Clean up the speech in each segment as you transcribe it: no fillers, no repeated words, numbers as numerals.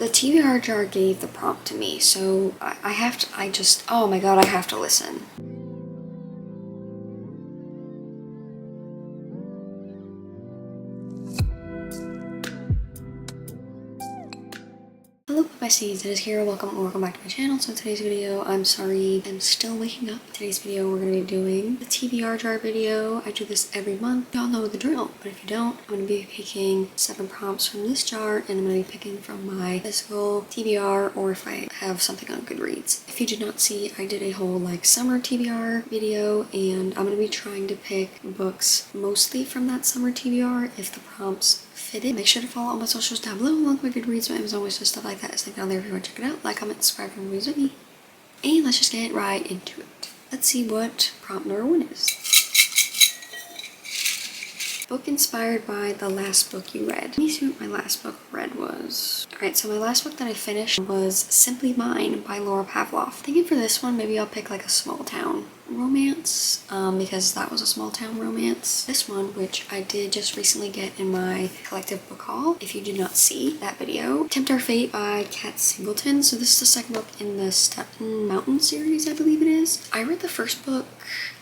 The TBR jar gave the prompt to me, so I have to, oh my god, I have to listen. Hello besties, it is Keira. Welcome back to my channel. So in today's video, I'm sorry I'm still waking up. Today's video we're going to be doing the TBR jar video. I do this every month. Y'all know the drill, but if you don't, I'm going to be picking 7 prompts from this jar, and I'm going to be picking from my vsco TBR, or if I have something on Goodreads. If you did not see, I did a whole like summer TBR video, and I'm going to be trying to pick books mostly from that summer TBR if the prompts fit it. Make sure to follow all my socials down below, along with my Goodreads, my Amazon wishlist, stuff like that. It's linked down there if you want to check it out. Like, comment, subscribe for more videos with me. And let's just get right into it. Let's see what prompt number 1 is. Book inspired by the last book you read. Let me see what my last book read was. Alright, so my last book that I finished was Simply Mine by Laura Pavlov. Thinking for this one, maybe I'll pick like a small town romance, because that was a small town romance. This one, which I did just recently get in my collective book haul, if you did not see that video, Tempt Our Fate by Kat Singleton. So this is the second book in the Stepton Mountain series, I believe it is. I read the first book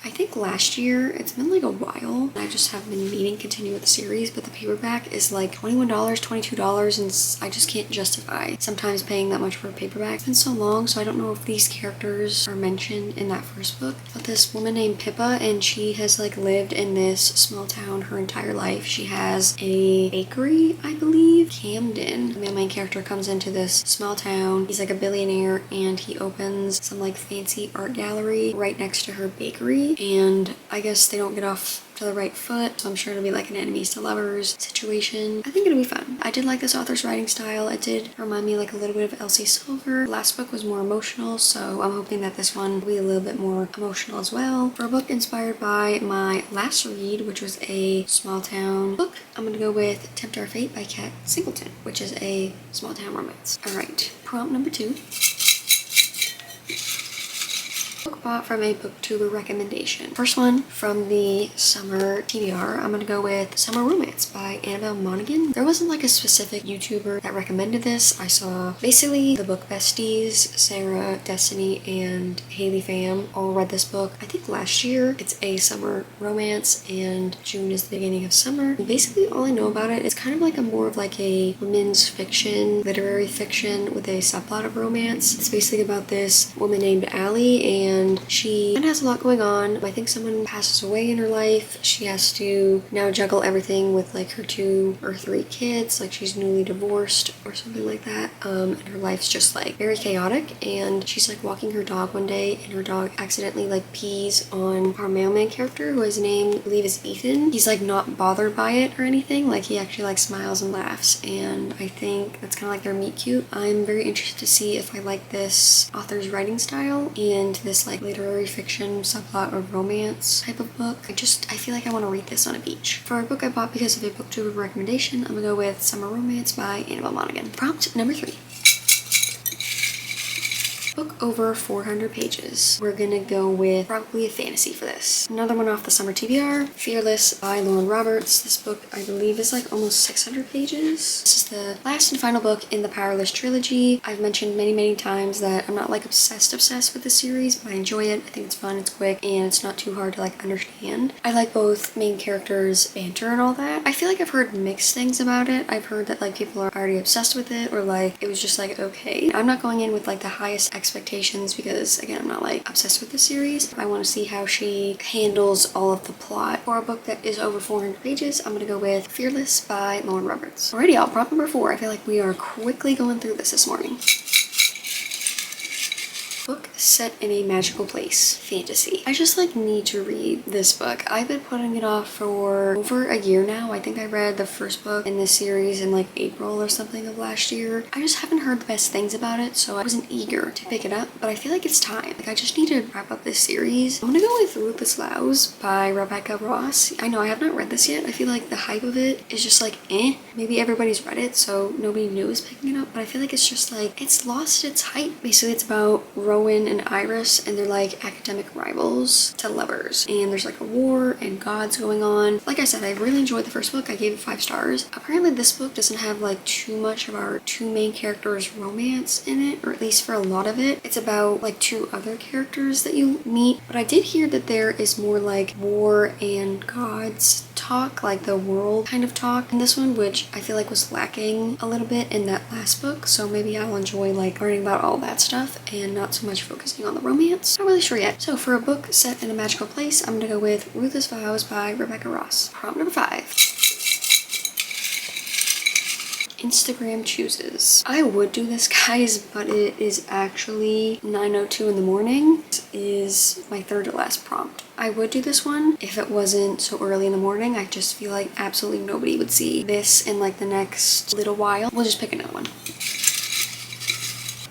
I think last year. It's been like a while. I just have been meaning to continue with the series, but the paperback is like $21, $22, and I just can't justify sometimes paying that much for a paperback. It's been so long, so I don't know if these characters are mentioned in that first book. But this woman named Pippa, and she has like lived in this small town her entire life. She has a bakery, I believe, Camden. The main character comes into this small town. He's like a billionaire, and he opens some like fancy art gallery right next to her bakery. And I guess they don't get off to the right foot, so I'm sure it'll be like an enemies to lovers situation. I think it'll be fun. I did like this author's writing style. It did remind me like a little bit of Elsie Silver. Last book was more emotional, so I'm hoping that this one will be a little bit more emotional as well. For a book inspired by my last read, which was a small town book, I'm gonna go with Tempt Our Fate by Kat Singleton, which is a small town romance. Alright, prompt number 2. Book bought from a booktuber recommendation. First one from the summer TBR, I'm gonna go with Summer Romance by Annabelle Monaghan. There wasn't like a specific YouTuber that recommended this. I saw basically the book besties, Sarah, Destiny, and Haley Pham all read this book I think last year. It's a summer romance, and June is the beginning of summer. And basically all I know about it is kind of like more of like a women's fiction, literary fiction with a subplot of romance. It's basically about this woman named Allie, and she kind of has a lot going on. I think someone passes away in her life. She has to now juggle everything with like her 2 or 3 kids. Like she's newly divorced or something like that. And her life's just like very chaotic. And she's like walking her dog one day, and her dog accidentally like pees on our mailman character, who his name I believe is Ethan. He's like not bothered by it or anything. Like he actually like smiles and laughs. And I think that's kind of like their meet cute. I'm very interested to see if I like this author's writing style and this like literary fiction subplot or romance type of book. I feel like I want to read this on a beach. For a book I bought because of a booktuber recommendation, I'm gonna go with Summer Romance by Annabelle Monaghan. Prompt number 3. Book over 400 pages. We're gonna go with probably a fantasy for this. Another one off the summer TBR, Fearless by Lauren Roberts. This book I believe is like almost 600 pages. This is the last and final book in the Powerless trilogy. I've mentioned many times that I'm not like obsessed with the series, but I enjoy it. I think it's fun, it's quick, and it's not too hard to like understand. I like both main characters' banter and all that. I feel like I've heard mixed things about it. I've heard that like people are already obsessed with it, or like it was just like okay. I'm not going in with like the highest expectations because again I'm not like obsessed with the series. I want to see how she handles all of the plot. For a book that is over 400 pages, I'm gonna go with Fearless by Lauren Roberts. Alrighty y'all, prompt number 4. I feel like we are quickly going through this morning. Book set in a magical place, fantasy. I just like need to read this book. I've been putting it off for over a year now. I think I read the first book in this series in like April or something of last year. I just haven't heard the best things about it, so I wasn't eager to pick it up, but I feel like it's time. Like I just need to wrap up this series. I'm gonna go with Lupus Louse by Rebecca Ross. I know I have not read this yet. I feel like the hype of it is just like maybe everybody's read it so nobody new is picking it up, but I feel like it's just like it's lost its hype. Basically it's about Rowan and Iris, and they're like academic rivals to lovers. And there's like a war and gods going on. Like I said, I really enjoyed the first book. I gave it 5 stars. Apparently this book doesn't have like too much of our 2 main characters' romance in it, or at least for a lot of it. It's about like 2 other characters that you meet. But I did hear that there is more like war and gods talk, like the world kind of talk in this one, which I feel like was lacking a little bit in that last book. So maybe I'll enjoy like learning about all that stuff and not so much focusing on the romance. Not really sure yet. So for a book set in a magical place, I'm gonna go with Ruthless Vows by Rebecca Ross. Prompt number 5. Instagram chooses. I would do this, guys, but it is actually 9:02 in the morning. This is my 3rd to last prompt. I would do this one if it wasn't so early in the morning. I just feel like absolutely nobody would see this in like the next little while. We'll just pick another one.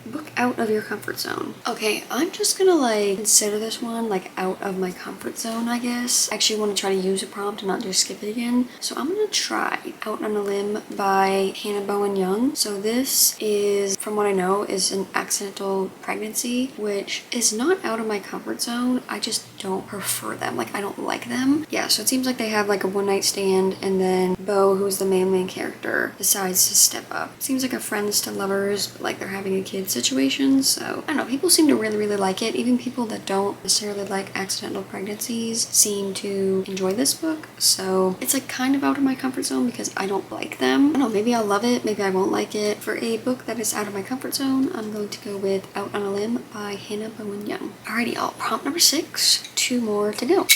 Book out of your comfort zone. Okay, I'm just gonna like consider this one like out of my comfort zone, I guess. I actually want to try to use a prompt and not just skip it again. So I'm gonna try Out on a Limb by Hannah Bowen Young. So this is, from what I know, is an accidental pregnancy, which is not out of my comfort zone. I just don't prefer them. Like, I don't like them. Yeah, so it seems like they have like a one-night stand, and then Bo, who's the main character, decides to step up. Seems like a friends to lovers, but like they're having a kid situation. So I don't know, people seem to really like it. Even people that don't necessarily like accidental pregnancies seem to enjoy this book. So it's like kind of out of my comfort zone because I don't like them. I don't know, maybe I'll love it, maybe I won't like it. For a book that is out of my comfort zone, I'm going to go with Out on a Limb by Hannah Bowen Young. Alrighty y'all, prompt number 6, 2 more to go.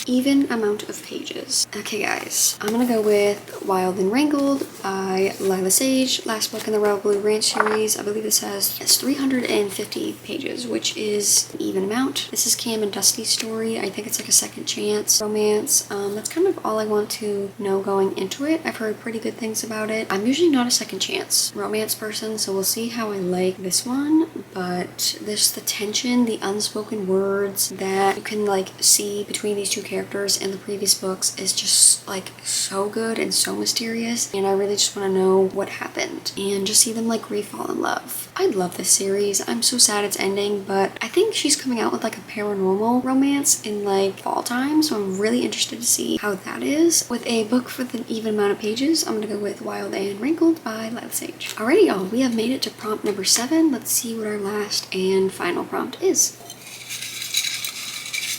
Even amount of pages. Okay guys, I'm gonna go with Wild and Wrangled by Lila Sage, last book in the Royal Blue Ranch series. I believe this has 350 pages, which is an even amount. This is Cam and Dusty's story. I think it's like a second chance romance. That's kind of all I want to know going into it. I've heard pretty good things about it. I'm usually not a second chance romance person, so we'll see how I like this one. But there's the tension, the unspoken words that you can like see between these 2 characters in the previous books is just like so good and so mysterious, and I really just want to know what happened and just see them like re-fall in love. I love this series. I'm so sad it's ending, but I think she's coming out with like a paranormal romance in like fall time, so I'm really interested to see how that is. With a book with an even amount of pages, I'm gonna go with Wild and Wrinkled by Lila Sage. Alrighty y'all, we have made it to prompt number 7. Let's see what our last and final prompt is.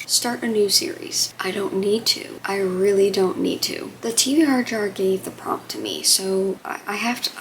Start a new series. I don't need to. I really don't need to. The TBR jar gave the prompt to me, so I have to,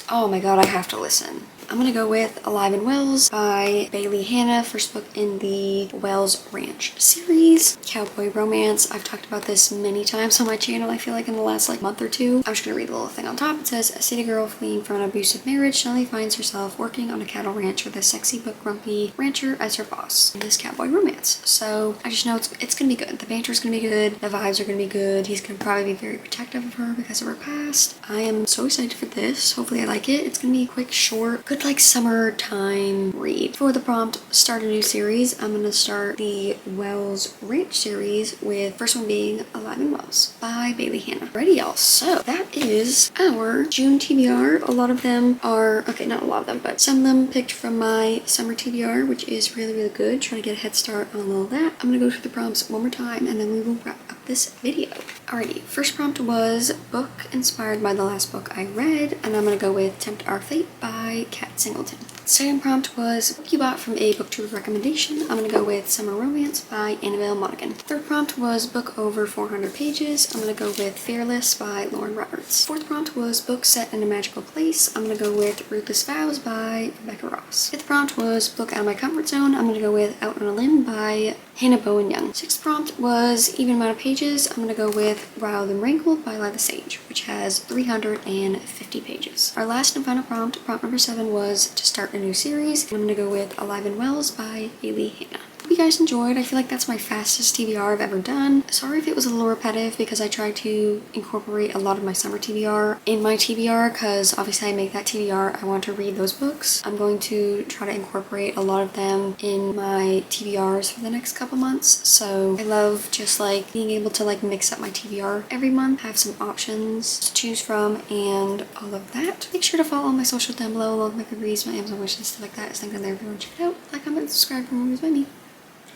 oh my god, I have to listen. I'm gonna go with Alive and Wells by Bailey Hannah, first book in the Wells Ranch series. Cowboy romance. I've talked about this many times on my channel, I feel like in the last like month or 2. I'm just gonna read the little thing on top. It says, a city girl fleeing from an abusive marriage suddenly finds herself working on a cattle ranch with a sexy but grumpy rancher as her boss in this cowboy romance. So I just know it's gonna be good. The banter's gonna be good. The vibes are gonna be good. He's gonna probably be very protective of her because of her past. I am so excited for this. Hopefully I like it. It's gonna be a quick, short, good like summertime read. For the prompt, start a new series, I'm gonna start the Wells Ranch series, with first one being Alive and Wells by Bailey Hannah. Ready y'all, so that is our June TBR. A lot of them are, okay, not a lot of them, but some of them picked from my summer TBR, which is really good. Trying to get a head start on all that. I'm gonna go through the prompts one more time and then we will wrap up this video. Alrighty, first prompt was book inspired by the last book I read, and I'm gonna go with Tempt Our Fate by Kat Singleton. Second prompt was book you bought from a booktube recommendation. I'm gonna go with Summer Romance by Annabelle Monaghan. Third prompt was book over 400 pages. I'm gonna go with Fearless by Lauren Roberts. Fourth prompt was book set in a magical place. I'm gonna go with Ruthless Vows by Rebecca Ross. Fifth prompt was book out of my comfort zone. I'm gonna go with Out on a Limb by Hannah Bowen Young. Sixth prompt was even amount of pages. I'm gonna go with Wild and Wrinkled by Lila Sage, which has 350 pages. Our last and final prompt, prompt number 7, was to start a new series. I'm gonna go with Alive and Wells by Bailey Hannah. Hope you guys enjoyed. I feel like that's my fastest TBR I've ever done. Sorry if it was a little repetitive because I tried to incorporate a lot of my summer TBR in my TBR because obviously I make that TBR. I want to read those books. I'm going to try to incorporate a lot of them in my TBRs for the next couple months. So I love just like being able to like mix up my TBR every month, have some options to choose from and all of that. Make sure to follow all my socials down below, along with my goodreads, my Amazon wishlist, stuff like that. It's linked down there if you want to check it out. Like, comment, and subscribe for more reviews by me.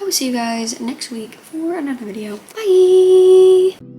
I will see you guys next week for another video. Bye!